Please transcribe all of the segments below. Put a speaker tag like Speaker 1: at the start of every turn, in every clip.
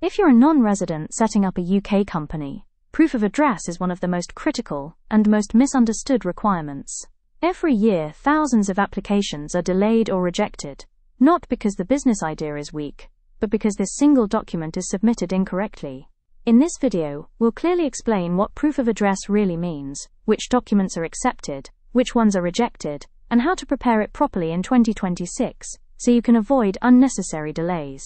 Speaker 1: If you're a non-resident setting up a UK company, proof of address is one of the most critical and most misunderstood requirements. Every year, thousands of applications are delayed or rejected, not because the business idea is weak, but because this single document is submitted incorrectly. In this video, we'll clearly explain what proof of address really means, which documents are accepted, which ones are rejected, and how to prepare it properly in 2026, so you can avoid unnecessary delays.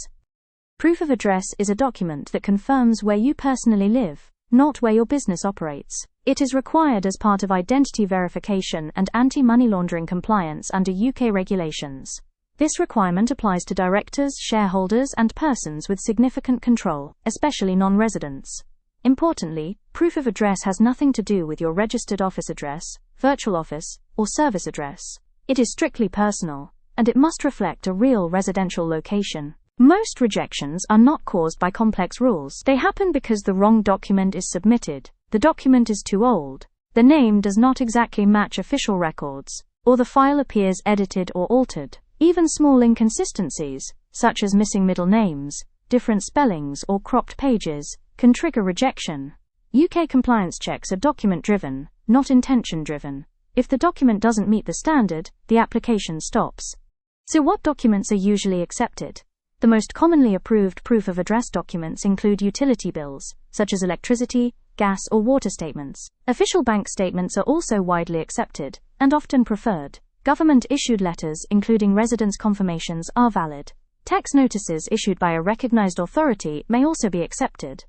Speaker 1: Proof of address is a document that confirms where you personally live, not where your business operates. It is required as part of identity verification and anti-money laundering compliance under UK regulations. This requirement applies to directors, shareholders, and persons with significant control, especially non-residents. Importantly, proof of address has nothing to do with your registered office address, virtual office, or service address. It is strictly personal, and it must reflect a real residential location. Most rejections are not caused by complex rules. They happen because the wrong document is submitted, the document is too old, the name does not exactly match official records, or the file appears edited or altered. Even small inconsistencies, such as missing middle names, different spellings, or cropped pages, can trigger rejection. UK compliance checks are document-driven, not intention-driven. If the document doesn't meet the standard, the application stops. So what documents are usually accepted? The most commonly approved proof of address documents include utility bills, such as electricity, gas, or water statements. Official bank statements are also widely accepted, and often preferred. Government-issued letters, including residence confirmations, are valid. Tax notices issued by a recognized authority may also be accepted.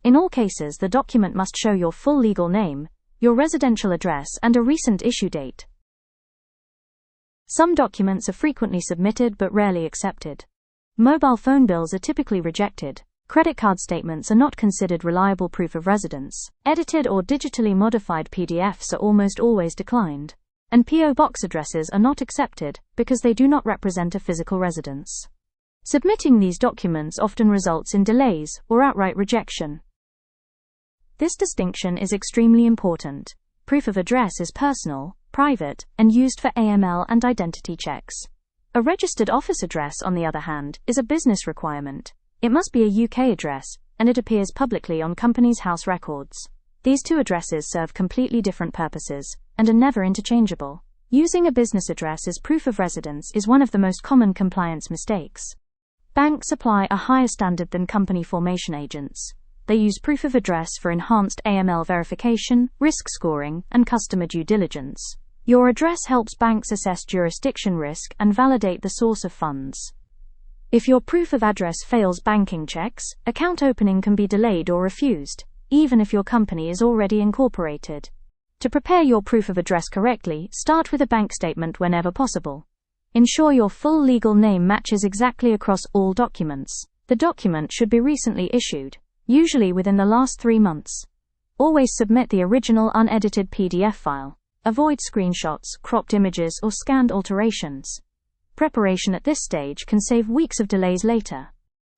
Speaker 1: In all cases, the document must show your full legal name, your residential address, and a recent issue date. Some documents are frequently submitted but rarely accepted. Mobile phone bills are typically rejected. Credit card statements are not considered reliable proof of residence. Edited or digitally modified PDFs are almost always declined. And PO box addresses are not accepted because they do not represent a physical residence. Submitting these documents often results in delays or outright rejection. This distinction is extremely important. Proof of address is personal, private, and used for AML and identity checks. A registered office address, on the other hand, is a business requirement. It must be a UK address, and it appears publicly on companies' house records. These two addresses serve completely different purposes, and are never interchangeable. Using a business address as proof of residence is one of the most common compliance mistakes. Banks apply a higher standard than company formation agents. They use proof of address for enhanced AML verification, risk scoring, and customer due diligence. Your address helps banks assess jurisdiction risk and validate the source of funds. If your proof of address fails banking checks, account opening can be delayed or refused, even if your company is already incorporated. To prepare your proof of address correctly, start with a bank statement whenever possible. Ensure your full legal name matches exactly across all documents. The document should be recently issued, usually within the last 3 months. Always submit the original unedited PDF file. Avoid screenshots, cropped images, or scanned alterations. Preparation at this stage can save weeks of delays later.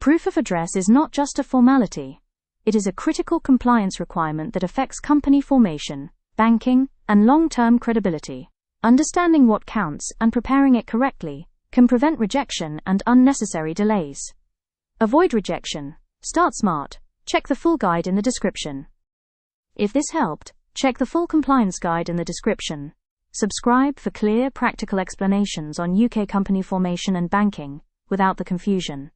Speaker 1: Proof of address is not just a formality. It is a critical compliance requirement that affects company formation, banking, and long-term credibility. Understanding what counts and preparing it correctly can prevent rejection and unnecessary delays. Avoid rejection. Start smart. Check the full guide in the description. If this helped, check the full compliance guide in the description. Subscribe for clear, practical explanations on UK company formation and banking, without the confusion.